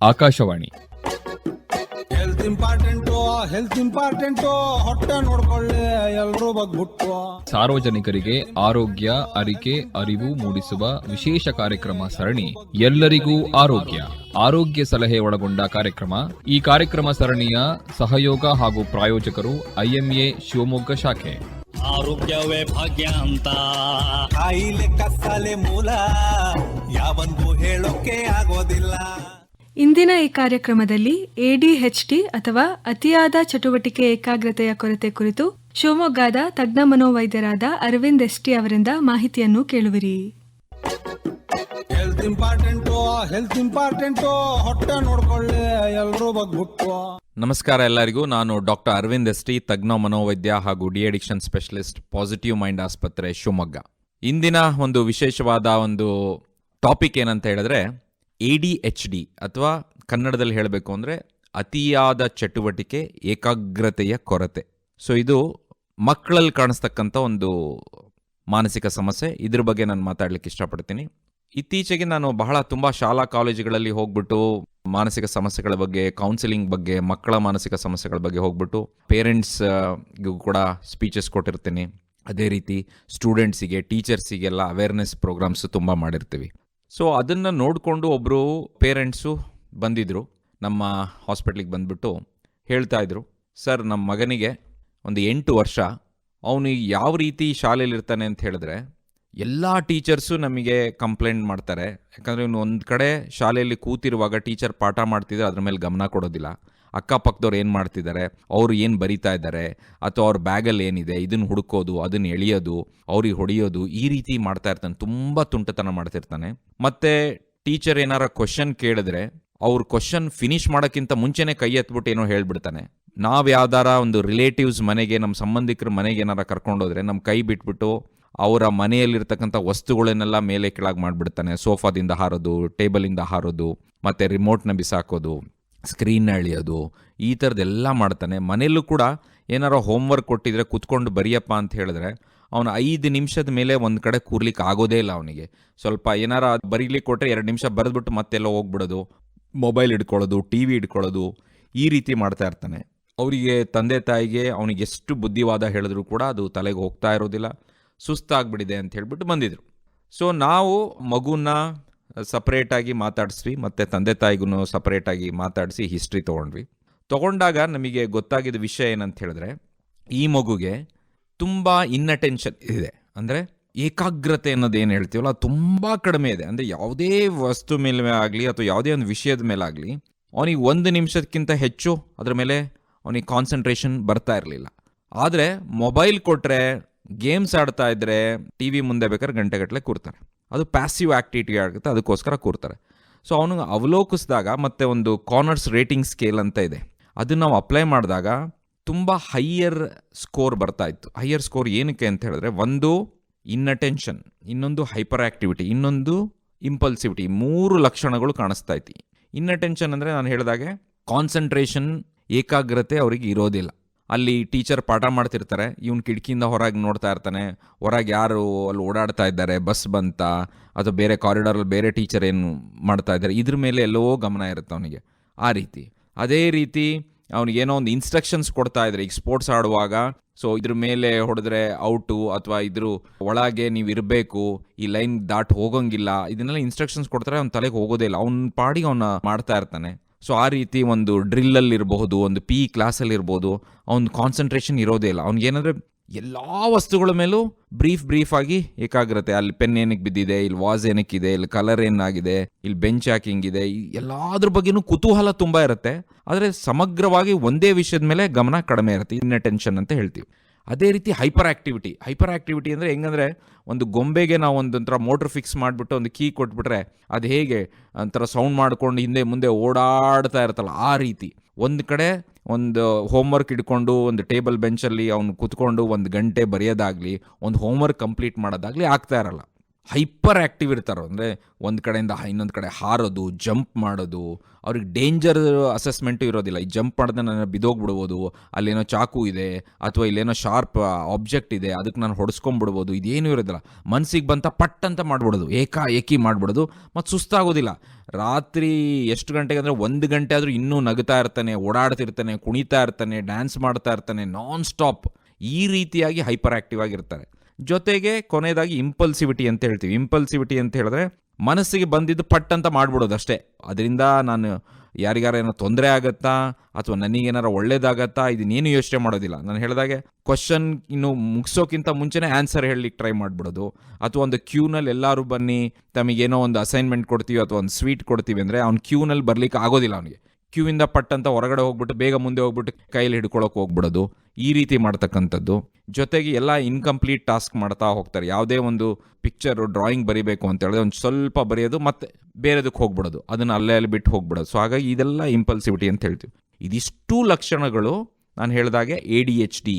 Akashvani. Health important ಹೊಟ್ಟೆ ನೋಡ್ಕೊಳ್ಳಿ ಎಲ್ರೂ ಬಗ್ಬಿಟ್ಟು. ಸಾರ್ವಜನಿಕರಿಗೆ ಆರೋಗ್ಯ ಅರಿಕೆ ಅರಿವು ಮೂಡಿಸುವ ವಿಶೇಷ ಕಾರ್ಯಕ್ರಮ ಸರಣಿ ಎಲ್ಲರಿಗೂ ಆರೋಗ್ಯ. ಆರೋಗ್ಯ ಸಲಹೆ ಒಳಗೊಂಡ ಕಾರ್ಯಕ್ರಮ. ಈ ಕಾರ್ಯಕ್ರಮ ಸರಣಿಯ ಸಹಯೋಗ ಹಾಗೂ ಪ್ರಾಯೋಜಕರು IMA ಶಿವಮೊಗ್ಗ ಶಾಖೆ. ಆರೋಗ್ಯವೇ ಭಾಗ್ಯ ಅಂತ ಕಾಯಿಲೆ ಕಸಾಲೆ ಮೂಲ ಯಾವಂದು ಹೇಳೋಕೆ ಆಗೋದಿಲ್ಲ. ಇಂದಿನ ಈ ಕಾರ್ಯಕ್ರಮದಲ್ಲಿ ADHD ಅಥವಾ ಅತಿಯಾದ ಚಟುವಟಿಕೆ ಏಕಾಗ್ರತೆಯ ಕೊರತೆ ಕುರಿತು ಶಿವಮೊಗ್ಗದ ತಜ್ಞ ಮನೋವೈದ್ಯರಾದ ಅರವಿಂದ್ ST ಅವರಿಂದ ಮಾಹಿತಿಯನ್ನು ಕೇಳುವಿರಿ. ಹೆಲ್ತ್ ಇಂಪಾರ್ಟೆಂಟು ಹೊಟ್ಟೆ ನೋಡ್ಕೊಳ್ಳಿ ಎಲ್ರೂ ಬಗ್ಬಿಟ್ಟು. ನಮಸ್ಕಾರ ಎಲ್ಲರಿಗೂ. ನಾನು ಡಾಕ್ಟರ್ ಅರವಿಂದ್ ST, ತಜ್ಞ ಮನೋವೈದ್ಯ ಹಾಗೂ ಡಿಅಡಿಕ್ಷನ್ ಸ್ಪೆಷಲಿಸ್ಟ್, ಪಾಸಿಟಿವ್ ಮೈಂಡ್ ಆಸ್ಪತ್ರೆ ಶಿವಮೊಗ್ಗ. ಇಂದಿನ ಒಂದು ವಿಶೇಷವಾದ ಒಂದು ಟಾಪಿಕ್ ಏನಂತ ಹೇಳಿದ್ರೆ ADHD ಅಥವಾ ಕನ್ನಡದಲ್ಲಿ ಹೇಳಬೇಕು ಅಂದರೆ ಅತಿಯಾದ ಚಟುವಟಿಕೆ ಏಕಾಗ್ರತೆಯ ಕೊರತೆ. ಸೊ ಇದು ಮಕ್ಕಳಲ್ಲಿ ಕಾಣಿಸ್ತಕ್ಕಂಥ ಒಂದು ಮಾನಸಿಕ ಸಮಸ್ಯೆ. ಇದ್ರ ಬಗ್ಗೆ ನಾನು ಮಾತಾಡಲಿಕ್ಕೆ ಇಷ್ಟಪಡ್ತೀನಿ. ಇತ್ತೀಚೆಗೆ ನಾನು ತುಂಬ ಶಾಲಾ ಕಾಲೇಜುಗಳಲ್ಲಿ ಹೋಗ್ಬಿಟ್ಟು ಮಾನಸಿಕ ಸಮಸ್ಯೆಗಳ ಬಗ್ಗೆ, ಕೌನ್ಸಿಲಿಂಗ್ ಬಗ್ಗೆ, ಮಕ್ಕಳ ಮಾನಸಿಕ ಸಮಸ್ಯೆಗಳ ಬಗ್ಗೆ ಹೋಗ್ಬಿಟ್ಟು ಪೇರೆಂಟ್ಸ್ಗೂ ಕೂಡ ಸ್ಪೀಚಸ್ ಕೊಟ್ಟಿರ್ತೀನಿ. ಅದೇ ರೀತಿ ಸ್ಟೂಡೆಂಟ್ಸಿಗೆ, ಟೀಚರ್ಸಿಗೆಲ್ಲ ಅವೇರ್ನೆಸ್ ಪ್ರೋಗ್ರಾಮ್ಸು ತುಂಬ ಮಾಡಿರ್ತೀವಿ. ಸೊ ಅದನ್ನು ನೋಡಿಕೊಂಡು ಒಬ್ಬರು ಪೇರೆಂಟ್ಸು ಬಂದಿದ್ದರು, ನಮ್ಮ ಹಾಸ್ಪಿಟ್ಲಿಗೆ ಬಂದುಬಿಟ್ಟು ಹೇಳ್ತಾಯಿದ್ರು, ಸರ್ ನಮ್ಮ ಮಗನಿಗೆ ಒಂದು 8 ವರ್ಷ, ಅವನು ಯಾವ ರೀತಿ ಶಾಲೆಯಲ್ಲಿರ್ತಾನೆ ಅಂತ ಹೇಳಿದ್ರೆ ಎಲ್ಲ ಟೀಚರ್ಸು ನಮಗೆ ಕಂಪ್ಲೇಂಟ್ ಮಾಡ್ತಾರೆ. ಯಾಕಂದರೆ ಇವನು ಒಂದು ಕಡೆ ಶಾಲೆಯಲ್ಲಿ ಕೂತಿರುವಾಗ ಟೀಚರ್ ಪಾಠ ಮಾಡ್ತಿದ್ರೆ ಅದ್ರ ಮೇಲೆ ಗಮನ ಕೊಡೋದಿಲ್ಲ. ಅಕ್ಕಪಕ್ಕದವ್ರು ಏನು ಮಾಡ್ತಿದ್ದಾರೆ, ಅವರು ಏನು ಬರಿತಾ ಇದ್ದಾರೆ, ಅಥವಾ ಅವ್ರ ಬ್ಯಾಗಲ್ಲಿ ಏನಿದೆ ಇದನ್ನು ಹುಡುಕೋದು, ಅದನ್ನು ಎಳೆಯೋದು, ಅವ್ರಿಗೆ ಹೊಡೆಯೋದು, ಈ ರೀತಿ ಮಾಡ್ತಾ ಇರ್ತಾನೆ. ತುಂಬ ತುಂಟತನ ಮಾಡ್ತಿರ್ತಾನೆ. ಮತ್ತು ಟೀಚರ್ ಏನಾರ ಕ್ವಶನ್ ಕೇಳಿದ್ರೆ ಅವ್ರ ಕ್ವಶನ್ ಫಿನಿಷ್ ಮಾಡೋಕ್ಕಿಂತ ಮುಂಚೆನೇ ಕೈ ಎತ್ಬಿಟ್ಟು ಏನೋ ಹೇಳ್ಬಿಡ್ತಾನೆ. ನಾವು ಯಾವ್ದಾರ ಒಂದು ರಿಲೇಟಿವ್ಸ್ ಮನೆಗೆ, ನಮ್ಮ ಸಂಬಂಧಿಕರ ಮನೆಗೆ ಏನಾರ ಕರ್ಕೊಂಡೋದ್ರೆ ನಮ್ಮ ಕೈ ಬಿಟ್ಬಿಟ್ಟು ಅವರ ಮನೆಯಲ್ಲಿರ್ತಕ್ಕಂಥ ವಸ್ತುಗಳನ್ನೆಲ್ಲ ಮೇಲೆ ಕೆಳಗೆ ಮಾಡಿಬಿಡ್ತಾನೆ. ಸೋಫಾದಿಂದ ಹಾರೋದು, ಟೇಬಲಿಂದ ಹಾರೋದು, ಮತ್ತು ರಿಮೋಟ್ನ ಬಿಸಾಕೋದು, ಸ್ಕ್ರೀನ್ನ ಎಳೆಯೋದು, ಈ ಥರದ್ದೆಲ್ಲ ಮಾಡ್ತಾನೆ. ಮನೆಯಲ್ಲೂ ಕೂಡ ಏನಾರೋ ಹೋಮ್ವರ್ಕ್ ಕೊಟ್ಟಿದ್ರೆ ಕೂತ್ಕೊಂಡು ಬರೆಯಪ್ಪ ಅಂತ ಹೇಳಿದ್ರೆ ಅವನು 5 ನಿಮಿಷದ ಮೇಲೆ ಒಂದು ಕಡೆ ಕೂರ್ಲಿಕ್ಕೆ ಆಗೋದೇ ಇಲ್ಲ. ಅವನಿಗೆ ಸ್ವಲ್ಪ ಏನಾರ ಬರೀಲಿಕ್ಕೆ ಕೊಟ್ಟರೆ 2 ನಿಮಿಷ ಬರೆದ್ಬಿಟ್ಟು ಮತ್ತೆಲ್ಲ ಹೋಗ್ಬಿಡೋದು, ಮೊಬೈಲ್ ಹಿಡ್ಕೊಳ್ಳೋದು, TV ಹಿಡ್ಕೊಳ್ಳೋದು, ಈ ರೀತಿ ಮಾಡ್ತಾ ಇರ್ತಾನೆ. ಅವರಿಗೆ ತಂದೆ ತಾಯಿಗೆ ಅವನಿಗೆ ಎಷ್ಟು ಬುದ್ಧಿವಾದ ಹೇಳಿದ್ರು ಕೂಡ ಅದು ತಲೆಗೆ ಹೋಗ್ತಾ ಇರೋದಿಲ್ಲ. ಸುಸ್ತಾಗ್ಬಿಟ್ಟಿದೆ ಅಂತ ಹೇಳ್ಬಿಟ್ಟು ಬಂದಿದ್ರು. ಸೊ ನಾವು ಮಗುನ ಸಪ್ರೇಟಾಗಿ ಮಾತಾಡಿಸ್ವಿ, ಮತ್ತು ತಂದೆ ತಾಯಿಗೂ ಸಪ್ರೇಟಾಗಿ ಮಾತಾಡಿಸಿ ಹಿಸ್ಟ್ರಿ ತೊಗೊಂಡಾಗ ನಮಗೆ ಗೊತ್ತಾಗಿದ್ದ ವಿಷಯ ಏನಂತ ಹೇಳಿದ್ರೆ, ಈ ಮಗುಗೆ ತುಂಬ ಇನ್ನಟೆನ್ಷನ್ ಇದೆ. ಅಂದರೆ ಏಕಾಗ್ರತೆ ಅನ್ನೋದು ಏನು ಹೇಳ್ತೀವಲ್ಲ, ತುಂಬ ಕಡಿಮೆ ಇದೆ. ಅಂದರೆ ಯಾವುದೇ ವಸ್ತು ಮೇಲೆ ಆಗಲಿ ಅಥವಾ ಯಾವುದೇ ಒಂದು ವಿಷಯದ ಮೇಲೆ ಆಗಲಿ ಅವನಿಗೆ 1 ನಿಮಿಷಕ್ಕಿಂತ ಹೆಚ್ಚು ಅದರ ಮೇಲೆ ಅವನಿಗೆ ಕಾನ್ಸಂಟ್ರೇಷನ್ ಬರ್ತಾ ಇರಲಿಲ್ಲ. ಆದರೆ ಮೊಬೈಲ್ ಕೊಟ್ಟರೆ, ಗೇಮ್ಸ್ ಆಡ್ತಾ ಇದ್ದರೆ, TV ಮುಂದೆ ಬೇಕಾದ್ರೆ ಗಂಟೆಗಟ್ಟಲೆ ಕೂರ್ತಾರೆ. ಅದು ಪ್ಯಾಸಿವ್ ಆ್ಯಕ್ಟಿವಿಟಿ ಆಗುತ್ತೆ, ಅದಕ್ಕೋಸ್ಕರ ಕೂರ್ತಾರೆ. ಸೊ ಅವನಿಗೆ ಅವಲೋಕಿಸಿದಾಗ, ಮತ್ತು ಒಂದು ಕಾರ್ನರ್ಸ್ ರೇಟಿಂಗ್ ಸ್ಕೇಲ್ ಅಂತ ಇದೆ, ಅದನ್ನು ನಾವು ಅಪ್ಲೈ ಮಾಡಿದಾಗ ತುಂಬ ಹೈಯರ್ ಸ್ಕೋರ್ ಬರ್ತಾ ಇತ್ತು. ಹೈಯರ್ ಸ್ಕೋರ್ ಏನಕ್ಕೆ ಅಂತ ಹೇಳಿದ್ರೆ, ಒಂದು ಇನ್ನಟೆನ್ಷನ್, ಇನ್ನೊಂದು ಹೈಪರ್ ಆ್ಯಕ್ಟಿವಿಟಿ, ಇನ್ನೊಂದು ಇಂಪಲ್ಸಿವಿಟಿ, 3 ಲಕ್ಷಣಗಳು ಕಾಣಿಸ್ತಾ ಇತ್ತು. ಇನ್ನಟೆನ್ಷನ್ ಅಂದರೆ ನಾನು ಹೇಳಿದಾಗೆ ಕಾನ್ಸಂಟ್ರೇಷನ್, ಏಕಾಗ್ರತೆ ಅವರಿಗೆ ಇರೋದಿಲ್ಲ. ಅಲ್ಲಿ ಟೀಚರ್ ಪಾಠ ಮಾಡ್ತಿರ್ತಾರೆ, ಇವನು ಕಿಟಕಿಯಿಂದ ಹೊರಗೆ ನೋಡ್ತಾ ಇರ್ತಾನೆ, ಹೊರಗೆ ಯಾರು ಅಲ್ಲಿ ಓಡಾಡ್ತಾ ಇದ್ದಾರೆ, ಬಸ್ ಬಂತ ಅಥವಾ ಬೇರೆ ಕಾರಿಡಾರಲ್ಲಿ ಬೇರೆ ಟೀಚರ್ ಏನು ಮಾಡ್ತಾ ಇದ್ದಾರೆ, ಇದ್ರ ಮೇಲೆ ಎಲ್ಲೋ ಗಮನ ಇರುತ್ತೆ ಅವನಿಗೆ. ಆ ರೀತಿ ಅದೇ ರೀತಿ ಅವನಿಗೇನೋ ಒಂದು ಇನ್ಸ್ಟ್ರಕ್ಷನ್ಸ್ ಕೊಡ್ತಾ ಇದ್ದಾರೆ, ಈಗ ಸ್ಪೋರ್ಟ್ಸ್ ಆಡುವಾಗ, ಸೊ ಇದ್ರ ಮೇಲೆ ಹೊಡೆದ್ರೆ ಔಟು, ಅಥವಾ ಇದ್ರ ಒಳಗೆ ನೀವು ಇರಬೇಕು, ಈ ಲೈನ್ ದಾಟ್ ಹೋಗೋಂಗಿಲ್ಲ, ಇದನ್ನೆಲ್ಲ ಇನ್ಸ್ಟ್ರಕ್ಷನ್ಸ್ ಕೊಡ್ತಾರೆ. ಅವ್ನ ತಲೆಗೆ ಹೋಗೋದೇ ಇಲ್ಲ, ಅವ್ನ ಪಾಡಿಗೆ ಅವನ್ನ ಮಾಡ್ತಾ ಇರ್ತಾನೆ. ಸೊ ಆ ರೀತಿ ಒಂದು ಡ್ರಿಲ್ಲಲ್ಲಿರ್ಬಹುದು, ಒಂದು PE ಕ್ಲಾಸಲ್ಲಿರ್ಬೋದು, ಅವ್ನ ಕಾನ್ಸಂಟ್ರೇಷನ್ ಇರೋದೇ ಇಲ್ಲ. ಅವ್ನಿಗೇನಂದರೆ ಎಲ್ಲ ವಸ್ತುಗಳ ಮೇಲೂ ಬ್ರೀಫ್ ಆಗಿ ಏಕಾಗ್ರತೆ. ಅಲ್ಲಿ ಪೆನ್ ಏನಕ್ಕೆ ಬಿದ್ದಿದೆ, ಇಲ್ಲಿ ವಾಸ್ ಏನಕ್ಕಿದೆ, ಇಲ್ಲಿ ಕಲರ್ ಏನಾಗಿದೆ, ಇಲ್ಲಿ ಬೆಂಚ್ ಹಿಂಗಿದೆ, ಎಲ್ಲಾದ್ರ ಬಗ್ಗೆನೂ ಕುತೂಹಲ ತುಂಬ ಇರುತ್ತೆ. ಆದರೆ ಸಮಗ್ರವಾಗಿ ಒಂದೇ ವಿಷಯದ ಮೇಲೆ ಗಮನ ಕಡಿಮೆ ಇರುತ್ತೆ, ಇನ್ನಟೆನ್ಷನ್ ಅಂತ ಹೇಳ್ತೀವಿ. ಅದೇ ರೀತಿ ಹೈಪರ್ ಆ್ಯಕ್ಟಿವಿಟಿ ಅಂದರೆ ಹೆಂಗಂದರೆ, ಒಂದು ಗೊಂಬೆಗೆ ನಾವು ಒಂದೊಂಥರ ಮೋಟ್ರ್ ಫಿಕ್ಸ್ ಮಾಡಿಬಿಟ್ಟು ಒಂದು ಕೀ ಕೊಟ್ಬಿಟ್ರೆ ಅದು ಹೇಗೆ ಒಂಥರ ಸೌಂಡ್ ಮಾಡ್ಕೊಂಡು ಹಿಂದೆ ಮುಂದೆ ಓಡಾಡ್ತಾ ಇರುತ್ತಲ್ಲ, ಆ ರೀತಿ ಒಂದು ಕಡೆ ಒಂದು ಹೋಮ್ವರ್ಕ್ ಇಟ್ಕೊಂಡು ಒಂದು ಟೇಬಲ್ ಬೆಂಚಲ್ಲಿ ಅವ್ನು ಕೂತ್ಕೊಂಡು 1 ಗಂಟೆ ಬರೆಯೋದಾಗಲಿ, ಒಂದು ಹೋಮ್ವರ್ಕ್ ಕಂಪ್ಲೀಟ್ ಮಾಡೋದಾಗಲಿ ಆಗ್ತಾ ಇರಲ್ಲ. ಹೈಪರ್ ಆ್ಯಕ್ಟಿವ್ ಇರ್ತಾರೋ, ಅಂದರೆ ಒಂದು ಕಡೆಯಿಂದ ಇನ್ನೊಂದು ಕಡೆ ಹಾರೋದು, ಜಂಪ್ ಮಾಡೋದು, ಅವ್ರಿಗೆ ಡೇಂಜರ್ ಅಸೆಸ್ಮೆಂಟು ಇರೋದಿಲ್ಲ. ಈ ಜಂಪ್ ಮಾಡಿದ್ರೆ ನಾನು ಬಿದ್ದೋಗ್ಬಿಡ್ಬೋದು, ಅಲ್ಲೇನೋ ಚಾಕು ಇದೆ ಅಥವಾ ಇಲ್ಲೇನೋ ಶಾರ್ಪ್ ಆಬ್ಜೆಕ್ಟ್ ಇದೆ, ಅದಕ್ಕೆ ನಾನು ಹೊಡೆಸ್ಕೊಂಡ್ಬಿಡ್ಬೋದು, ಇದೇನೂ ಇರೋದಿಲ್ಲ. ಮನಸ್ಸಿಗೆ ಬಂತ ಪಟ್ ಅಂತ ಮಾಡ್ಬಿಡೋದು, ಏಕಿ ಮಾಡ್ಬಿಡೋದು, ಮತ್ತು ಸುಸ್ತಾಗೋದಿಲ್ಲ. ರಾತ್ರಿ ಎಷ್ಟು ಗಂಟೆಗೆ ಅಂದರೆ 1 ಗಂಟೆ ಆದರೂ ಇನ್ನೂ ನಗ್ತಾ ಇರ್ತಾನೆ, ಓಡಾಡ್ತಿರ್ತಾನೆ, ಕುಣಿತಾ ಇರ್ತಾನೆ, ಡ್ಯಾನ್ಸ್ ಮಾಡ್ತಾ ಇರ್ತಾನೆ, ನಾನ್ ಸ್ಟಾಪ್. ಈ ರೀತಿಯಾಗಿ ಹೈಪರ್ ಆ್ಯಕ್ಟಿವ್ ಆಗಿರ್ತಾರೆ. ಜೊತೆಗೆ ಕೊನೆಯದಾಗಿ ಇಂಪಲ್ಸಿವಿಟಿ ಅಂತ ಹೇಳ್ತೀವಿ. ಇಂಪಲ್ಸಿವಿಟಿ ಅಂತ ಹೇಳಿದ್ರೆ ಮನಸ್ಸಿಗೆ ಬಂದಿದ್ದು ಪಟ್ ಅಂತ ಮಾಡ್ಬಿಡೋದು ಅಷ್ಟೇ. ಅದರಿಂದ ನಾನು ಯಾರಿಗಾರೇನೋ ತೊಂದರೆ ಆಗುತ್ತಾ ಅಥವಾ ನನಗೇನಾರ ಒಳ್ಳೇದಾಗತ್ತಾ ಇದನ್ನೇನು ಯೋಚನೆ ಮಾಡೋದಿಲ್ಲ. ನಾನು ಹೇಳಿದಾಗೆ ಕ್ವಶನ್ ಇನ್ನು ಮುಗಿಸೋಕ್ಕಿಂತ ಮುಂಚೆನೇ ಆನ್ಸರ್ ಹೇಳಲಿಕ್ಕೆ ಟ್ರೈ ಮಾಡಿಬಿಡೋದು. ಅಥವಾ ಒಂದು ಕ್ಯೂನಲ್ಲಿ ಎಲ್ಲರೂ ಬನ್ನಿ ತಮಗೇನೋ ಒಂದು ಅಸೈನ್ಮೆಂಟ್ ಕೊಡ್ತೀವಿ ಅಥವಾ ಒಂದು ಸ್ವೀಟ್ ಕೊಡ್ತೀವಿ ಅಂದರೆ ಅವ್ನು ಕ್ಯೂನಲ್ಲಿ ಬರಲಿಕ್ಕೆ ಆಗೋದಿಲ್ಲ. ಅವನಿಗೆ ಕ್ಯೂವಿಂದ ಪಟ್ ಅಂತ ಹೊರಗಡೆ ಹೋಗ್ಬಿಟ್ಟು ಬೇಗ ಮುಂದೆ ಹೋಗ್ಬಿಟ್ಟು ಕೈಯಲ್ಲಿ ಹಿಡ್ಕೊಳಕ್ಕೆ ಹೋಗ್ಬಿಡೋದು, ಈ ರೀತಿ ಮಾಡ್ತಕ್ಕಂಥದ್ದು. ಜೊತೆಗೆ ಎಲ್ಲ ಇನ್ಕಂಪ್ಲೀಟ್ ಟಾಸ್ಕ್ ಮಾಡ್ತಾ ಹೋಗ್ತಾರೆ. ಯಾವುದೇ ಒಂದು ಪಿಕ್ಚರು ಡ್ರಾಯಿಂಗ್ ಬರೀಬೇಕು ಅಂತ ಹೇಳಿದ್ರೆ ಒಂದು ಸ್ವಲ್ಪ ಬರೆಯೋದು ಮತ್ತೆ ಬೇರೆದಕ್ಕೆ ಹೋಗ್ಬಿಡೋದು, ಅದನ್ನು ಅಲ್ಲಿ ಬಿಟ್ಟು ಹೋಗ್ಬಿಡೋದು. ಸೊ ಹಾಗಾಗಿ ಇದೆಲ್ಲ ಇಂಪಲ್ಸಿವಿಟಿ ಅಂತ ಹೇಳ್ತೀವಿ. ಇದಿಷ್ಟು ಲಕ್ಷಣಗಳು ನಾನು ಹೇಳಿದಾಗೆ ADHD,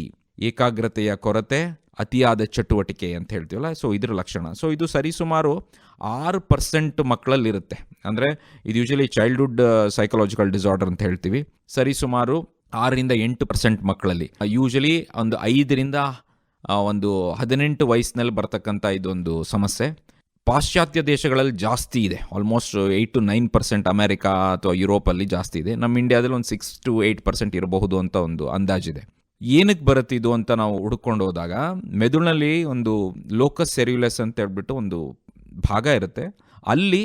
ಏಕಾಗ್ರತೆಯ ಕೊರತೆ, ಅತಿಯಾದ ಚಟುವಟಿಕೆ ಅಂತ ಹೇಳ್ತೀವಲ್ಲ, ಸೊ ಇದ್ರ ಲಕ್ಷಣ. ಸೊ ಇದು ಸರಿಸುಮಾರು 6% ಮಕ್ಕಳಲ್ಲಿರುತ್ತೆ. ಅಂದರೆ ಇದು ಯೂಶಲಿ ಚೈಲ್ಡ್ಹುಡ್ ಸೈಕಲಾಜಿಕಲ್ ಡಿಸಾರ್ಡರ್ ಅಂತ ಹೇಳ್ತೀವಿ. ಸರಿಸುಮಾರು 6-8% ಮಕ್ಕಳಲ್ಲಿ, ಯೂಶಲಿ ಒಂದು 5ರಿಂದ 18 ವಯಸ್ಸಿನಲ್ಲಿ ಬರ್ತಕ್ಕಂಥ ಇದೊಂದು ಸಮಸ್ಯೆ. ಪಾಶ್ಚಾತ್ಯ ದೇಶಗಳಲ್ಲಿ ಜಾಸ್ತಿ ಇದೆ, ಆಲ್ಮೋಸ್ಟ್ 8-9%. ಅಮೆರಿಕಾ ಅಥವಾ ಯುರೋಪಲ್ಲಿ ಜಾಸ್ತಿ ಇದೆ. ನಮ್ಮ ಇಂಡಿಯಾದಲ್ಲಿ ಒಂದು 6-8% ಇರಬಹುದು ಅಂತ ಒಂದು ಅಂದಾಜಿದೆ. ಏನಕ್ಕೆ ಬರುತ್ತೆ ಇದು ಅಂತ ನಾವು ಹುಡ್ಕೊಂಡು ಹೋದಾಗ, ಮೆದುಳಿನಲ್ಲಿ ಒಂದು ಲೋಕಸ್ ಸೆರ್ಯುಲಸ್ ಅಂತ ಹೇಳ್ಬಿಟ್ಟು ಒಂದು ಭಾಗ ಇರುತ್ತೆ. ಅಲ್ಲಿ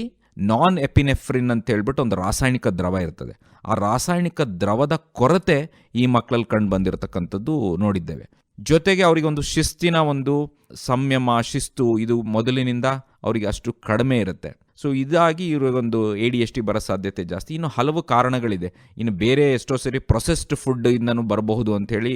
ನಾನ್ ಎಪಿನೆಫ್ರಿನ್ ಅಂತ ಹೇಳ್ಬಿಟ್ಟು ಒಂದು ರಾಸಾಯನಿಕ ದ್ರವ ಇರ್ತದೆ. ಆ ರಾಸಾಯನಿಕ ದ್ರವದ ಕೊರತೆ ಈ ಮಕ್ಕಳಲ್ಲಿ ಕಂಡು ಬಂದಿರತಕ್ಕಂಥದ್ದು ನೋಡಿದ್ದೇವೆ. ಜೊತೆಗೆ ಅವರಿಗೊಂದು ಶಿಸ್ತಿನ ಒಂದು ಸಂಯಮ, ಶಿಸ್ತು ಇದು ಮೊದಲಿನಿಂದ ಅವರಿಗೆ ಅಷ್ಟು ಕಡಿಮೆ ಇರುತ್ತೆ. ಸೊ ಇದಾಗಿ ಇವ್ರಿಗೊಂದು ADHD ಬರೋ ಸಾಧ್ಯತೆ ಜಾಸ್ತಿ. ಇನ್ನು ಹಲವು ಕಾರಣಗಳಿದೆ. ಇನ್ನು ಬೇರೆ ಎಷ್ಟೋ ಸರಿ ಪ್ರೊಸೆಸ್ಡ್ ಫುಡ್ ಇಂದನೂ ಬರಬಹುದು ಅಂಥೇಳಿ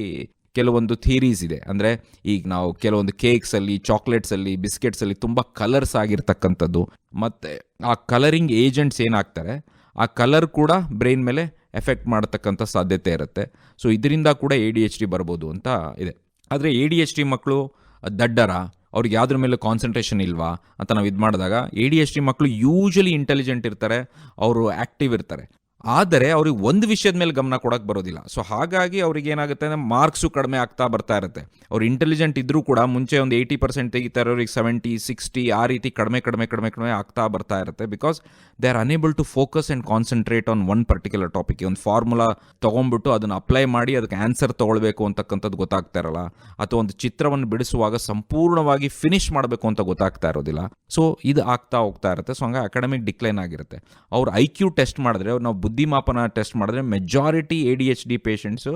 ಕೆಲವೊಂದು ಥಿಯರೀಸ್ ಇದೆ. ಅಂದರೆ ಈಗ ನಾವು ಕೆಲವೊಂದು ಕೇಕ್ಸಲ್ಲಿ, ಚಾಕ್ಲೇಟ್ಸಲ್ಲಿ, ಬಿಸ್ಕೆಟ್ಸಲ್ಲಿ ತುಂಬ ಕಲರ್ಸ್ ಆಗಿರ್ತಕ್ಕಂಥದ್ದು, ಮತ್ತು ಆ ಕಲರಿಂಗ್ ಏಜೆಂಟ್ಸ್ ಏನಾಗ್ತಾರೆ ಆ ಕಲರ್ ಕೂಡ ಬ್ರೈನ್ ಮೇಲೆ ಎಫೆಕ್ಟ್ ಮಾಡತಕ್ಕಂಥ ಸಾಧ್ಯತೆ ಇರುತ್ತೆ. ಸೊ ಇದರಿಂದ ಕೂಡ ADHD ಬರ್ಬೋದು ಅಂತ ಇದೆ. ಆದರೆ ADHD ಮಕ್ಕಳು ದಡ್ಡರ, ಅವ್ರಿಗೆ ಯಾವುದ್ರ ಮೇಲೆ ಕಾನ್ಸಂಟ್ರೇಷನ್ ಇಲ್ವಾ ಅಂತ ನಾವು ಇದು ಮಾಡಿದಾಗ, ADHD ಮಕ್ಕಳು ಯೂಶಲಿ ಇಂಟೆಲಿಜೆಂಟ್ ಇರ್ತಾರೆ, ಅವರು ಆ್ಯಕ್ಟಿವ್ ಇರ್ತಾರೆ. ಆದರೆ ಅವ್ರಿಗೆ ಒಂದು ವಿಷಯದ ಮೇಲೆ ಗಮನ ಕೊಡೋಕ್ಕೆ ಬರೋದಿಲ್ಲ. ಸೊ ಹಾಗಾಗಿ ಅವ್ರಿಗೆ ಏನಾಗುತ್ತೆ ಅಂದರೆ ಮಾರ್ಕ್ಸು ಕಡಿಮೆ ಆಗ್ತಾ ಬರ್ತಾ ಇರುತ್ತೆ. ಅವ್ರು ಇಂಟೆಲಿಜೆಂಟ್ ಇದ್ದರೂ ಕೂಡ ಮುಂಚೆ ಒಂದು 80% ತೆಗಿತಾರೆ, ಅವ್ರಿಗೆ 70-60 ಆ ರೀತಿ ಕಡಿಮೆ ಆಗ್ತಾ ಬರ್ತಾ ಇರುತ್ತೆ. Because they are unable to focus and concentrate on one particular topic. ಒಂದು ಫಾರ್ಮುಲಾ ತೊಗೊಂಡ್ಬಿಟ್ಟು ಅದನ್ನು ಅಪ್ಲೈ ಮಾಡಿ ಅದಕ್ಕೆ ಆನ್ಸರ್ ತೊಗೊಳ್ಬೇಕು ಅಂತಕ್ಕಂಥದ್ದು ಗೊತ್ತಾಗ್ತಾ ಇರಲ್ಲ, ಅಥವಾ ಒಂದು ಚಿತ್ರವನ್ನು ಬಿಡಿಸುವಾಗ ಸಂಪೂರ್ಣವಾಗಿ ಫಿನಿಶ್ ಮಾಡಬೇಕು ಅಂತ ಗೊತ್ತಾಗ್ತಾ ಇರೋದಿಲ್ಲ. ಸೊ ಇದು ಆಗ್ತಾ ಹೋಗ್ತಾ ಇರುತ್ತೆ. ಸೊ ಹಂಗಾಗಿ ಅಕಾಡೆಮಿಕ್ ಡಿಕ್ಲೈನ್ ಆಗಿರುತ್ತೆ. ಅವ್ರು IQ ಟೆಸ್ಟ್ ಮಾಡಿದ್ರೆ, ನಾವು ಬುದ್ಧಿಮಾಪನ ಟೆಸ್ಟ್ ಮಾಡಿದ್ರೆ ಮೆಜಾರಿಟಿ ADHD ಪೇಷಂಟ್ಸು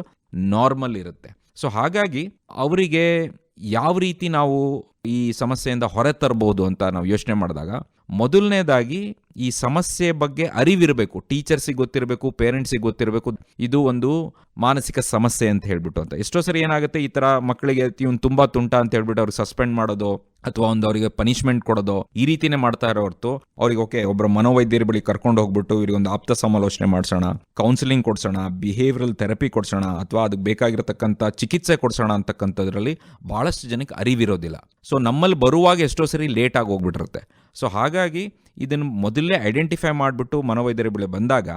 ನಾರ್ಮಲ್ ಇರುತ್ತೆ. ಸೊ ಹಾಗಾಗಿ ಅವರಿಗೆ ಯಾವ ರೀತಿ ನಾವು ಈ ಸಮಸ್ಯೆಯಿಂದ ಹೊರ ತರಬಹುದು ಅಂತ ನಾವು ಯೋಚನೆ ಮಾಡಿದಾಗ, ಮೊದಲನೇದಾಗಿ ಈ ಸಮಸ್ಯೆ ಬಗ್ಗೆ ಅರಿವಿರಬೇಕು. ಟೀಚರ್ಸಿಗೆ ಗೊತ್ತಿರಬೇಕು, ಪೇರೆಂಟ್ಸಿಗೆ ಗೊತ್ತಿರಬೇಕು, ಇದು ಒಂದು ಮಾನಸಿಕ ಸಮಸ್ಯೆ ಅಂತ ಹೇಳ್ಬಿಟ್ಟು ಅಂತ. ಎಷ್ಟೋ ಸರಿ ಏನಾಗುತ್ತೆ, ಈ ಥರ ಮಕ್ಕಳಿಗೆ ಇವ್ನು ತುಂಬ ತುಂಟ ಅಂತ ಹೇಳ್ಬಿಟ್ಟು ಅವ್ರಿಗೆ ಸಸ್ಪೆಂಡ್ ಮಾಡೋದು ಅಥವಾ ಒಂದು ಅವರಿಗೆ ಪನಿಷ್ಮೆಂಟ್ ಕೊಡೋದು ಈ ರೀತಿನೇ ಮಾಡ್ತಾ ಇರೋ ಹೊರತು, ಅವ್ರಿಗೆ ಓಕೆ ಒಬ್ಬರ ಮನೋವೈದ್ಯರ ಬಳಿ ಕರ್ಕೊಂಡು ಹೋಗ್ಬಿಟ್ಟು ಇವರಿಗೊಂದು ಆಪ್ತ ಸಮಾಲೋಚನೆ ಮಾಡಿಸೋಣ, ಕೌನ್ಸಿಲಿಂಗ್ ಕೊಡ್ಸೋಣ, ಬಿಹೇವಿಯರಲ್ ಥೆರಪಿ ಕೊಡ್ಸೋಣ, ಅಥವಾ ಅದಕ್ಕೆ ಬೇಕಾಗಿರತಕ್ಕಂಥ ಚಿಕಿತ್ಸೆ ಕೊಡ್ಸೋಣ ಅಂತಕ್ಕಂಥದ್ರಲ್ಲಿ ಭಾಳಷ್ಟು ಜನಕ್ಕೆ ಅರಿವಿರೋದಿಲ್ಲ. ಸೊ ನಮ್ಮಲ್ಲಿ ಬರುವಾಗ ಎಷ್ಟೋ ಸರಿ ಲೇಟ್ ಆಗಿ ಹೋಗ್ಬಿಟ್ಟಿರುತ್ತೆ. ಸೊ ಹಾಗಾಗಿ ಇದನ್ನು ಮೊದಲೇ ಐಡೆಂಟಿಫೈ ಮಾಡಿಬಿಟ್ಟು ಮನೋವೈದ್ಯರ ಬಳಿ ಬಂದಾಗ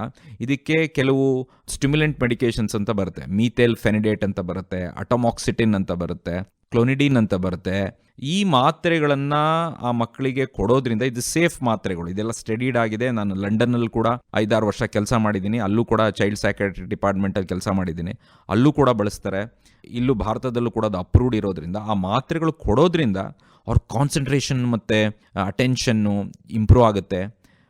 ಇದಕ್ಕೆ ಕೆಲವು ಸ್ಟಿಮ್ಯುಲೆಂಟ್ ಮೆಡಿಕೇಶನ್ಸ್ ಅಂತ ಬರುತ್ತೆ. ಮೀಥೇಲ್ ಫೆನಿಡೇಟ್ ಅಂತ ಬರುತ್ತೆ, ಅಟೊಮಾಕ್ಸಿಟಿನ್ ಅಂತ ಬರುತ್ತೆ, ಕ್ಲೋನಿಡಿನ್ ಅಂತ ಬರುತ್ತೆ. ಈ ಮಾತ್ರೆಗಳನ್ನು ಆ ಮಕ್ಕಳಿಗೆ ಕೊಡೋದ್ರಿಂದ ಇದು ಸೇಫ್ ಮಾತ್ರೆಗಳು. ಇದೆಲ್ಲ ಸ್ಟಡಿಡ್ ಆಗಿದೆ. ನಾನು ಲಂಡನ್ನಲ್ಲಿ ಕೂಡ 5-6 ವರ್ಷ ಕೆಲಸ ಮಾಡಿದ್ದೀನಿ. ಅಲ್ಲೂ ಕೂಡ ಚೈಲ್ಡ್ ಸೈಕ್ಯಾಟ್ರಿ ಡಿಪಾರ್ಟ್ಮೆಂಟಲ್ಲಿ ಕೆಲಸ ಮಾಡಿದ್ದೀನಿ. ಅಲ್ಲೂ ಕೂಡ ಬಳಸ್ತಾರೆ. ಇಲ್ಲೂ ಭಾರತದಲ್ಲೂ ಕೂಡ ಅದು ಅಪ್ರೂವ್ಡ್ ಇರೋದ್ರಿಂದ ಆ ಮಾತ್ರೆಗಳು ಕೊಡೋದ್ರಿಂದ ಅವ್ರ ಕಾನ್ಸಂಟ್ರೇಷನ್ ಮತ್ತು ಅಟೆನ್ಷನ್ನು ಇಂಪ್ರೂವ್ ಆಗುತ್ತೆ,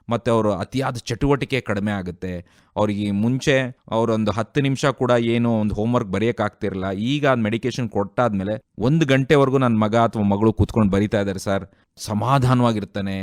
ಮತ್ತು ಅವರು ಅತಿಯಾದ ಚಟುವಟಿಕೆ ಕಡಿಮೆ ಆಗುತ್ತೆ. ಅವ್ರಿಗೆ ಮುಂಚೆ ಅವರೊಂದು 10 ನಿಮಿಷ ಕೂಡ ಏನೋ ಒಂದು ಹೋಮ್ವರ್ಕ್ ಬರೆಯೋಕ್ಕಾಗ್ತಿರಲ್ಲ. ಈಗ ಅದು ಮೆಡಿಕೇಶನ್ ಕೊಟ್ಟಾದ್ಮೇಲೆ 1 ಗಂಟೆವರೆಗೂ ನನ್ನ ಮಗ ಅಥವಾ ಮಗಳು ಕೂತ್ಕೊಂಡು ಬರಿತಾ ಇದ್ದಾರೆ ಸರ್, ಸಮಾಧಾನವಾಗಿರ್ತಾನೆ.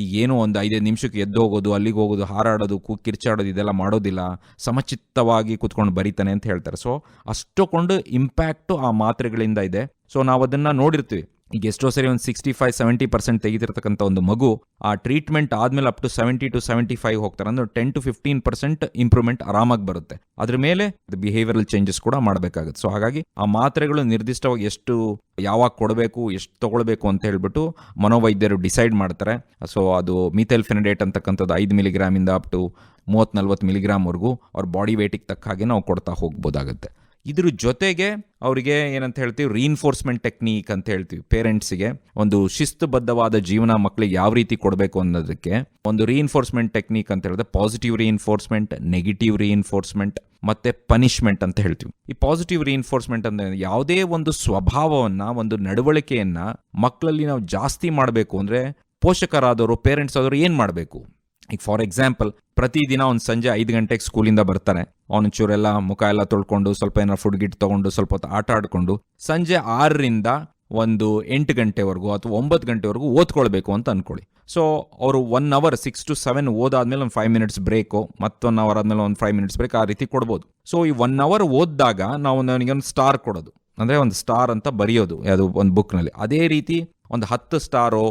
ಈಗ ಏನೋ ಒಂದು 5 ನಿಮಿಷಕ್ಕೆ ಎದ್ದು ಹೋಗೋದು, ಅಲ್ಲಿಗೆ ಹೋಗೋದು, ಹಾರಾಡೋದು, ಕಿರ್ಚಾಡೋದು ಇದೆಲ್ಲ ಮಾಡೋದಿಲ್ಲ, ಸಮಚಿತ್ತವಾಗಿ ಕೂತ್ಕೊಂಡು ಬರಿತಾನೆ ಅಂತ ಹೇಳ್ತಾರೆ. ಸೊ ಅಷ್ಟೊಂದು ಇಂಪ್ಯಾಕ್ಟು ಆ ಮಾತ್ರೆಗಳಿಂದ ಇದೆ. ಸೊ ನಾವು ಅದನ್ನು ನೋಡಿರ್ತೀವಿ. ಈಗ ಎಷ್ಟೋ ಸರಿ ಒಂದು 65-70% ತೆಗಿತಿರ್ತಕ್ಕಂಥ ಒಂದು ಮಗು ಆ ಟ್ರೀಟ್ಮೆಂಟ್ ಆದ್ಮೇಲೆ ಅಪ್ ಟು 70 to 75 ಹೋಗ್ತಾರೆ, ಅಂದ್ರೆ 10 to 15% ಇಂಪ್ರೂವ್ಮೆಂಟ್ ಆರಾಮಾಗಿ ಬರುತ್ತೆ. ಅದ್ರ ಮೇಲೆ ಬಿಹೇವಿಯರಲ್ ಚೇಂಜಸ್ ಕೂಡ ಮಾಡಬೇಕಾಗುತ್ತೆ. ಸೊ ಹಾಗಾಗಿ ಆ ಮಾತ್ರೆಗಳು ನಿರ್ದಿಷ್ಟವಾಗಿ ಎಷ್ಟು ಯಾವಾಗ ಕೊಡಬೇಕು, ಎಷ್ಟು ತಗೊಳ್ಬೇಕು ಅಂತ ಹೇಳ್ಬಿಟ್ಟು ಮನೋವೈದ್ಯರು ಡಿಸೈಡ್ ಮಾಡ್ತಾರೆ. ಸೊ ಅದು ಮಿಥೈಲ್ಫೆನಡೇಟ್ ಅಂತಕ್ಕಂಥದ್ದು 5 mg ಅಪ್ ಟು 30-40 mg ಅವ್ರ ಬಾಡಿ ವೇಟಿಗೆ ತಕ್ಕ ಹಾಗೆ ನಾವು ಕೊಡ್ತಾ ಹೋಗ್ಬೋದಾಗುತ್ತೆ. ಇದ್ರ ಜೊತೆಗೆ ಅವರಿಗೆ ಏನಂತ ಹೇಳ್ತೀವಿ, ರೀಇನ್ಫೋರ್ಸ್ಮೆಂಟ್ ಟೆಕ್ನಿಕ್ ಅಂತ ಹೇಳ್ತೀವಿ. ಪೇರೆಂಟ್ಸಿಗೆ ಒಂದು ಶಿಸ್ತುಬದ್ಧವಾದ ಜೀವನ ಮಕ್ಕಳಿಗೆ ಯಾವ ರೀತಿ ಕೊಡಬೇಕು ಅನ್ನೋದಕ್ಕೆ ಒಂದು ರೀಇನ್ಫೋರ್ಸ್ಮೆಂಟ್ ಟೆಕ್ನಿಕ್ ಅಂತ ಹೇಳಿದ್ರೆ ಪಾಸಿಟಿವ್ ರೀಇನ್ಫೋರ್ಸ್ಮೆಂಟ್, ನೆಗೆಟಿವ್ ರೀಇನ್ಫೋರ್ಸ್ಮೆಂಟ್ ಮತ್ತೆ ಪನಿಷ್ಮೆಂಟ್ ಅಂತ ಹೇಳ್ತೀವಿ. ಈ ಪಾಸಿಟಿವ್ ರೀಇನ್ಫೋರ್ಸ್ಮೆಂಟ್ ಅಂದ್ರೆ ಯಾವುದೇ ಒಂದು ಸ್ವಭಾವವನ್ನ, ಒಂದು ನಡವಳಿಕೆಯನ್ನ ಮಕ್ಕಳಲ್ಲಿ ನಾವು ಜಾಸ್ತಿ ಮಾಡಬೇಕು ಅಂದ್ರೆ ಪೋಷಕರಾದವರು, ಪೇರೆಂಟ್ಸ್ ಆದವರು ಏನ್ ಮಾಡಬೇಕು? ಈಗ ಫಾರ್ ಎಕ್ಸಾಂಪಲ್, ಪ್ರತಿದಿನ ಅವ್ನು ಸಂಜೆ 5 ಗಂಟೆಗೆ ಸ್ಕೂಲಿಂದ ಬರ್ತಾನೆ, ಅವನು ಚೂರೆಲ್ಲ ಮುಖ ಎಲ್ಲ ತೊಳ್ಕೊಂಡು ಸ್ವಲ್ಪ ಏನಾರು ಫುಡ್ ಗಿಟ್ ತಗೊಂಡು ಸ್ವಲ್ಪ ಹೊತ್ತು ಆಟ ಆಡ್ಕೊಂಡು ಸಂಜೆ 6ರಿಂದ ಒಂದು 8 ಗಂಟೆವರೆಗೂ ಅಥವಾ 9 ಗಂಟೆವರೆಗೂ ಓದ್ಕೊಳ್ಬೇಕು ಅಂತ ಅನ್ಕೊಳ್ಳಿ. ಸೊ ಅವರು 1 hour 6 to 7 ಓದಾದ್ಮೇಲೆ ಒಂದು 5 minutes ಬ್ರೇಕು, ಮತ್ತೊಂದು 1 hour ಆದ್ಮೇಲೆ ಒಂದು 5 minutes ಬ್ರೇಕ್, ಆ ರೀತಿ ಕೊಡ್ಬೋದು. ಸೊ ಈ 1 hour ಓದಿದಾಗ ನಾವು ಅವನಿಗೆ ಒಂದು ಸ್ಟಾರ್ ಕೊಡೋದು, ಅಂದ್ರೆ ಒಂದು ಸ್ಟಾರ್ ಅಂತ ಬರೆಯೋದು ಅದು ಒಂದು ಬುಕ್ನಲ್ಲಿ. ಅದೇ ರೀತಿ ಒಂದು 10 ಸ್ಟಾರು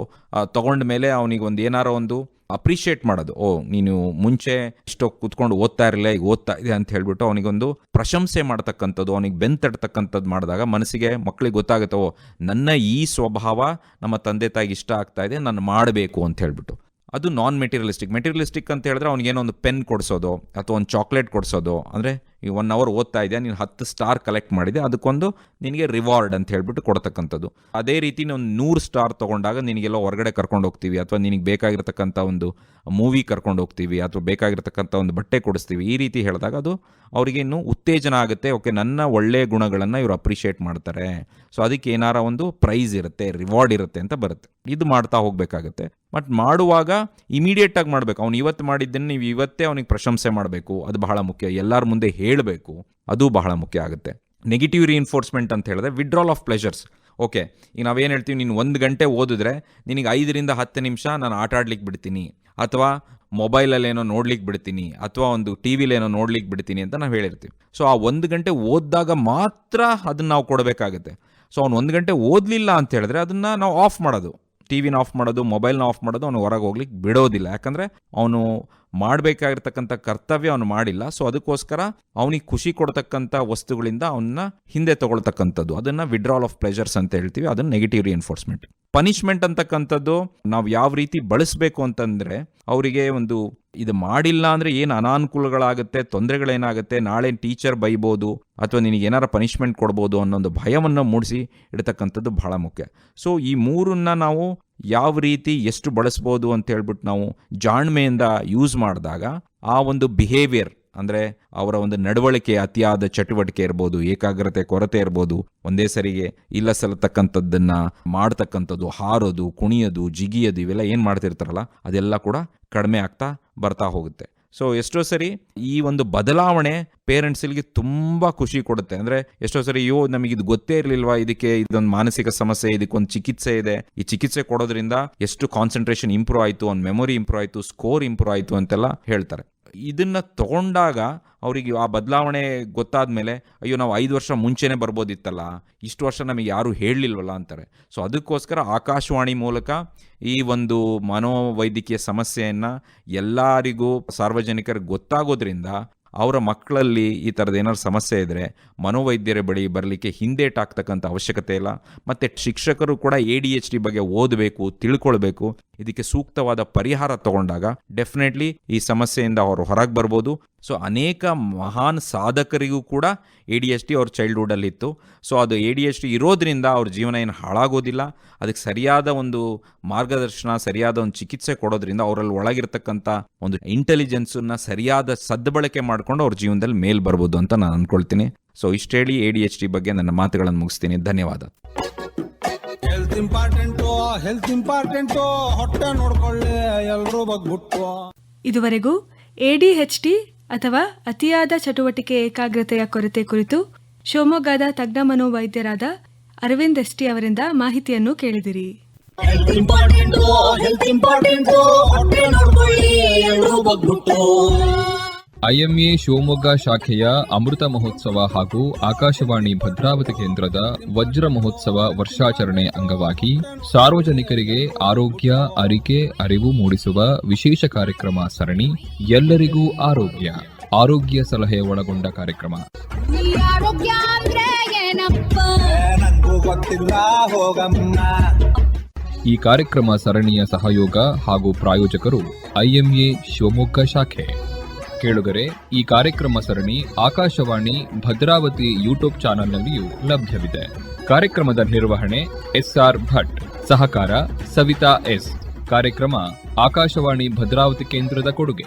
ತಗೊಂಡ ಮೇಲೆ ಅವನಿಗೆ ಒಂದು ಏನಾರೋ ಒಂದು ಅಪ್ರಿಷಿಯೇಟ್ ಮಾಡೋದು. ಓ, ನೀನು ಮುಂಚೆ ಇಷ್ಟೋ ಕೂತ್ಕೊಂಡು ಓದ್ತಾ ಇರಲಿಲ್ಲ, ಈಗ ಓದ್ತಾ ಇದೆ ಅಂತ ಹೇಳ್ಬಿಟ್ಟು ಅವನಿಗೊಂದು ಪ್ರಶಂಸೆ ಮಾಡ್ತಕ್ಕಂಥದ್ದು, ಅವನಿಗೆ ಬೆಂತಡ್ತಕ್ಕಂಥದ್ದು ಮಾಡಿದಾಗ ಮನಸ್ಸಿಗೆ, ಮಕ್ಕಳಿಗೆ ಗೊತ್ತಾಗುತ್ತೆ, ಓ ನನ್ನ ಈ ಸ್ವಭಾವ ನಮ್ಮ ತಂದೆ ತಾಯಿಗೆ ಇಷ್ಟ ಆಗ್ತಾ ಇದೆ, ನಾನು ಮಾಡಬೇಕು ಅಂತ ಹೇಳ್ಬಿಟ್ಟು. ಅದು ನಾನ್ ಮೆಟೀರಿಯಲಿಸ್ಟಿಕ್ ಅಂತ ಹೇಳಿದ್ರೆ ಅವ್ನಿಗೇನೋ ಒಂದು ಪೆನ್ ಕೊಡಿಸೋದು ಅಥವಾ ಒಂದು ಚಾಕ್ಲೇಟ್ ಕೊಡಿಸೋದು, ಅಂದರೆ ಈ 1 hour ಓದ್ತಾ ಇದೆಯಾ, ನೀನು 10 ಸ್ಟಾರ್ ಕಲೆಕ್ಟ್ ಮಾಡಿದೆ, ಅದಕ್ಕೊಂದು ನಿನಗೆ ರಿವಾರ್ಡ್ ಅಂತ ಹೇಳ್ಬಿಟ್ಟು ಕೊಡ್ತಕ್ಕಂಥದ್ದು. ಅದೇ ರೀತಿ ಒಂದು 100 ಸ್ಟಾರ್ ತೊಗೊಂಡಾಗ ನಿನಗೆಲ್ಲ ಹೊರಗಡೆ ಕರ್ಕೊಂಡು ಹೋಗ್ತೀವಿ, ಅಥವಾ ನಿನಗೆ ಬೇಕಾಗಿರ್ತಕ್ಕಂಥ ಒಂದು ಮೂವಿ ಕರ್ಕೊಂಡು ಹೋಗ್ತೀವಿ, ಅಥವಾ ಬೇಕಾಗಿರ್ತಕ್ಕಂಥ ಒಂದು ಬಟ್ಟೆ ಕೊಡಿಸ್ತೀವಿ, ಈ ರೀತಿ ಹೇಳಿದಾಗ ಅದು ಅವರಿಗೆ ಇನ್ನೂ ಉತ್ತೇಜನ ಆಗುತ್ತೆ. ಓಕೆ, ನನ್ನ ಒಳ್ಳೆಯ ಗುಣಗಳನ್ನು ಇವರು ಅಪ್ರಿಷಿಯೇಟ್ ಮಾಡ್ತಾರೆ, ಸೊ ಅದಕ್ಕೆ ಏನಾರ ಒಂದು ಪ್ರೈಸ್ ಇರುತ್ತೆ, ರಿವಾರ್ಡ್ ಇರುತ್ತೆ ಅಂತ ಬರುತ್ತೆ. ಇದು ಮಾಡ್ತಾ ಹೋಗಬೇಕಾಗುತ್ತೆ. ಬಟ್ ಮಾಡುವಾಗ ಇಮಿಡಿಯೇಟ್ ಆಗಿ ಮಾಡಬೇಕು. ಅವ್ನು ಇವತ್ತು ಮಾಡಿದ್ದನ್ನು ನೀವು ಇವತ್ತೇ ಅವನಿಗೆ ಪ್ರಶಂಸೆ ಮಾಡಬೇಕು, ಅದು ಬಹಳ ಮುಖ್ಯ. ಎಲ್ಲರ ಮುಂದೆ ಹೇಳಬೇಕು, ಅದು ಬಹಳ ಮುಖ್ಯ ಆಗುತ್ತೆ. ನೆಗೆಟಿವ್ ರೀಇನ್ಫೋರ್ಸ್ಮೆಂಟ್ ಅಂತ ಹೇಳಿದ್ರೆ ವಿಡ್ರಾಲ್ ಆಫ್ ಪ್ಲೆಷರ್ಸ್. ಓಕೆ, ಈಗ ನಾವೇನು ಹೇಳ್ತೀವಿ, ನೀನು 1 ಗಂಟೆ ಓದಿದ್ರೆ ನಿನಗೆ 5ರಿಂದ 10 ನಿಮಿಷ ನಾನು ಆಟ ಆಡ್ಲಿಕ್ಕೆ ಬಿಡ್ತೀನಿ, ಅಥವಾ ಮೊಬೈಲಲ್ಲೇನೋ ನೋಡ್ಲಿಕ್ಕೆ ಬಿಡ್ತೀನಿ, ಅಥವಾ ಒಂದು ಟಿವಿಲೇನೋ ನೋಡ್ಲಿಕ್ಕೆ ಬಿಡ್ತೀನಿ ಅಂತ ನಾವು ಹೇಳಿರ್ತೀವಿ. ಸೊ ಆ 1 ಗಂಟೆ ಓದಿದಾಗ ಮಾತ್ರ ಅದನ್ನು ನಾವು ಕೊಡಬೇಕಾಗುತ್ತೆ. ಸೊ ಅವ್ನು 1 ಗಂಟೆ ಓದಲಿಲ್ಲ ಅಂತ ಹೇಳಿದ್ರೆ ಅದನ್ನು ನಾವು ಆಫ್ ಮಾಡೋದು, ಟಿವಿನ ಆಫ್ ಮಾಡೋದು, ಮೊಬೈಲ್ನ ಆಫ್ ಮಾಡೋದು, ಅವನು ಹೊರಗೆ ಹೋಗ್ಲಿಕ್ಕೆ ಬಿಡೋದಿಲ್ಲ. ಯಾಕಂದರೆ ಅವನು ಮಾಡಬೇಕಾಗಿರ್ತಕ್ಕಂಥ ಕರ್ತವ್ಯ ಅವನು ಮಾಡಿಲ್ಲ. ಸೊ ಅದಕ್ಕೋಸ್ಕರ ಅವನಿಗೆ ಖುಷಿ ಕೊಡ್ತಕ್ಕಂಥ ವಸ್ತುಗಳಿಂದ ಅವನ್ನ ಹಿಂದೆ ತಗೊಳ್ತಕ್ಕಂಥದ್ದು, ಅದನ್ನು ವಿಡ್ರಾಲ್ ಆಫ್ ಪ್ಲೆಜರ್ಸ್ ಅಂತ ಹೇಳ್ತೀವಿ. ಅದನ್ನು ನೆಗೆಟಿವ್ ರೀಇನ್ಫೋರ್ಸ್ಮೆಂಟ್. ಪನಿಷ್ಮೆಂಟ್ ಅಂತಕ್ಕಂಥದ್ದು ನಾವು ಯಾವ ರೀತಿ ಬಳಸಬೇಕು ಅಂತಂದರೆ, ಅವರಿಗೆ ಒಂದು ಇದು ಮಾಡಿಲ್ಲ ಅಂದರೆ ಏನು ಅನಾನುಕೂಲಗಳಾಗುತ್ತೆ, ತೊಂದರೆಗಳೇನಾಗುತ್ತೆ, ನಾಳೆ ಟೀಚರ್ ಬೈಬೋದು ಅಥವಾ ನಿನಗೆ ಏನಾರ ಪನಿಷ್ಮೆಂಟ್ ಕೊಡ್ಬೋದು ಅನ್ನೋ ಒಂದು ಭಯವನ್ನು ಮೂಡಿಸಿ ಇಡ್ತಕ್ಕಂಥದ್ದು ಬಹಳ ಮುಖ್ಯ. ಸೊ ಈ ಮೂರನ್ನ ನಾವು ಯಾವ ರೀತಿ ಎಷ್ಟು ಬಳಸ್ಬೋದು ಅಂತ ಹೇಳ್ಬಿಟ್ಟು ನಾವು ಜಾಣ್ಮೆಯಿಂದ ಯೂಸ್ ಮಾಡಿದಾಗ ಆ ಒಂದು ಬಿಹೇವಿಯರ್, ಅಂದರೆ ಅವರ ಒಂದು ನಡವಳಿಕೆ, ಅತಿಯಾದ ಚಟುವಟಿಕೆ ಇರ್ಬೋದು, ಏಕಾಗ್ರತೆ ಕೊರತೆ ಇರ್ಬೋದು, ಒಂದೇ ಸರಿಗೆ ಇಲ್ಲ ಸಲ್ಲತಕ್ಕಂಥದ್ದನ್ನು ಮಾಡ್ತಕ್ಕಂಥದ್ದು, ಹಾರೋದು, ಕುಣಿಯೋದು, ಜಿಗಿಯೋದು, ಇವೆಲ್ಲ ಏನು ಮಾಡ್ತಿರ್ತಾರಲ್ಲ ಅದೆಲ್ಲ ಕೂಡ ಕಡಿಮೆ ಆಗ್ತಾ ಬರ್ತಾ ಹೋಗುತ್ತೆ. ಸೊ ಎಷ್ಟೋ ಸರಿ ಈ ಒಂದು ಬದಲಾವಣೆ ಪೇರೆಂಟ್ಸ್ಗಳಿಗೆ ತುಂಬ ಖುಷಿ ಕೊಡುತ್ತೆ. ಅಂದರೆ ಎಷ್ಟೋ ಸರಿ ನಮಗಿದು ಗೊತ್ತೇ ಇರಲಿಲ್ವಾ, ಇದೊಂದು ಮಾನಸಿಕ ಸಮಸ್ಯೆ, ಇದಕ್ಕೊಂದು ಚಿಕಿತ್ಸೆ ಇದೆ, ಈ ಚಿಕಿತ್ಸೆ ಕೊಡೋದ್ರಿಂದ ಎಷ್ಟು ಕಾನ್ಸಂಟ್ರೇಷನ್ ಇಂಪ್ರೂವ್ ಆಯಿತು, ಒಂದು ಮೆಮೊರಿ ಇಂಪ್ರೂವ್ ಆಯಿತು, ಸ್ಕೋರ್ ಇಂಪ್ರೂವ್ ಆಯಿತು ಅಂತೆಲ್ಲ ಹೇಳ್ತಾರೆ. ಇದನ್ನು ತಗೊಂಡಾಗ ಅವರಿಗೆ ಆ ಬದಲಾವಣೆ ಗೊತ್ತಾದ ಮೇಲೆ, ಅಯ್ಯೋ ನಾವು 5 ವರ್ಷ ಮುಂಚೆನೇ ಬರ್ಬೋದಿತ್ತಲ್ಲ, ಇಷ್ಟು ವರ್ಷ ನಮಗೆ ಯಾರೂ ಹೇಳಲಿಲ್ವಲ್ಲ ಅಂತಾರೆ. ಸೊ ಅದಕ್ಕೋಸ್ಕರ ಆಕಾಶವಾಣಿ ಮೂಲಕ ಈ ಒಂದು ಮನೋವೈದ್ಯಕೀಯ ಸಮಸ್ಯೆಯನ್ನು ಎಲ್ಲರಿಗೂ ಸಾರ್ವಜನಿಕರಿಗೆ ಗೊತ್ತಾಗೋದ್ರಿಂದ ಅವರ ಮಕ್ಕಳಲ್ಲಿ ಈ ಥರದ್ದು ಏನಾದ್ರು ಸಮಸ್ಯೆ ಇದ್ದರೆ ಮನೋವೈದ್ಯರ ಬಳಿ ಬರಲಿಕ್ಕೆ ಹಿಂದೇಟಾಗ್ತಕ್ಕಂಥ ಅವಶ್ಯಕತೆ ಇಲ್ಲ. ಮತ್ತು ಶಿಕ್ಷಕರು ಕೂಡ ADHD ಬಗ್ಗೆ ಓದಬೇಕು, ತಿಳ್ಕೊಳ್ಬೇಕು. ಇದಕ್ಕೆ ಸೂಕ್ತವಾದ ಪರಿಹಾರ ತಗೊಂಡಾಗ ಡೆಫಿನೆಟ್ಲಿ ಈ ಸಮಸ್ಯೆಯಿಂದ ಅವರು ಹೊರಗೆ ಬರ್ಬೋದು. ಸೊ ಅನೇಕ ಮಹಾನ್ ಸಾಧಕರಿಗೂ ಕೂಡ ADHD ಅವ್ರ ಚೈಲ್ಡ್ಹುಡ್ಡಲ್ಲಿ ಇತ್ತು. ಸೊ ಅದು ADHD ಇರೋದ್ರಿಂದ ಅವ್ರ ಜೀವನ ಏನು ಹಾಳಾಗೋದಿಲ್ಲ. ಅದಕ್ಕೆ ಸರಿಯಾದ ಒಂದು ಮಾರ್ಗದರ್ಶನ, ಸರಿಯಾದ ಒಂದು ಚಿಕಿತ್ಸೆ ಕೊಡೋದ್ರಿಂದ ಅವರಲ್ಲಿ ಒಳಗಿರ್ತಕ್ಕಂಥ ಒಂದು ಇಂಟೆಲಿಜೆನ್ಸನ್ನ ಸರಿಯಾದ ಸದ್ಬಳಕೆ ಮಾಡಿಕೊಂಡು ಅವ್ರ ಜೀವನದಲ್ಲಿ ಮೇಲ್ ಬರ್ಬೋದು ಅಂತ ನಾನು ಅಂದ್ಕೊಳ್ತೀನಿ. ಸೊ ಇಷ್ಟು ಹೇಳಿ ADHD ಬಗ್ಗೆ ನನ್ನ ಮಾತುಗಳನ್ನು ಮುಗಿಸ್ತೀನಿ. ಧನ್ಯವಾದ. ಹೆಲ್ತ್ ಇಂಪಾರ್ಟೆಂಟು, ಹೊಟ್ಟೆ ನೋಡ್ಕೊಳ್ಳಿ ಎಲ್ರೂ ಬಗ್ಬಿಟ್ಟು. ಇದುವರೆಗೂ ADHD ಅಥವಾ ಅತಿಯಾದ ಚಟುವಟಿಕೆ ಏಕಾಗ್ರತೆಯ ಕೊರತೆ ಕುರಿತು ಶಿವಮೊಗ್ಗದ ತಜ್ಞ ಮನೋವೈದ್ಯರಾದ ಅರವಿಂದ್ ಎಸ್ಟಿ ಅವರಿಂದ ಮಾಹಿತಿಯನ್ನು ಕೇಳಿದಿರಿ. ಐಎಂಎ ಶಿವಮೊಗ್ಗ ಶಾಖೆಯ ಅಮೃತ ಮಹೋತ್ಸವ ಹಾಗೂ ಆಕಾಶವಾಣಿ ಭದ್ರಾವತಿ ಕೇಂದ್ರದ ವಜ್ರ ಮಹೋತ್ಸವ ವರ್ಷಾಚರಣೆ ಅಂಗವಾಗಿ ಸಾರ್ವಜನಿಕರಿಗೆ ಆರೋಗ್ಯ ಅರಿಕೆ ಅರಿವು ಮೂಡಿಸುವ ವಿಶೇಷ ಕಾರ್ಯಕ್ರಮ ಸರಣಿ ಎಲ್ಲರಿಗೂ ಆರೋಗ್ಯ ಆರೋಗ್ಯ ಸಲಹೆ ಒಳಗೊಂಡ ಕಾರ್ಯಕ್ರಮ. ಈ ಆರೋಗ್ಯ ಅಂದ್ರೆ ಏನಪ್ಪ? ನಂಗೂ ಗೊತ್ತಿಲ್ಲ ಹೋಗಮ್ಮ. ಈ ಕಾರ್ಯಕ್ರಮ ಸರಣಿಯ ಸಹಯೋಗ ಹಾಗೂ ಪ್ರಾಯೋಜಕರು ಐಎಂಎ ಶಿವಮೊಗ್ಗ ಶಾಖೆ. ಕೇಳುಗರೆ, ಈ ಕಾರ್ಯಕ್ರಮ ಸರಣಿ ಆಕಾಶವಾಣಿ ಭದ್ರಾವತಿ ಯೂಟ್ಯೂಬ್ ಚಾನೆಲ್ನಲ್ಲಿಯೂ ಲಭ್ಯವಿದೆ. ಕಾರ್ಯಕ್ರಮದ ನಿರ್ವಹಣೆ SR ಭಟ್, ಸಹಕಾರ ಸವಿತಾ S. ಕಾರ್ಯಕ್ರಮ ಆಕಾಶವಾಣಿ ಭದ್ರಾವತಿ ಕೇಂದ್ರದ ಕೊಡುಗೆ.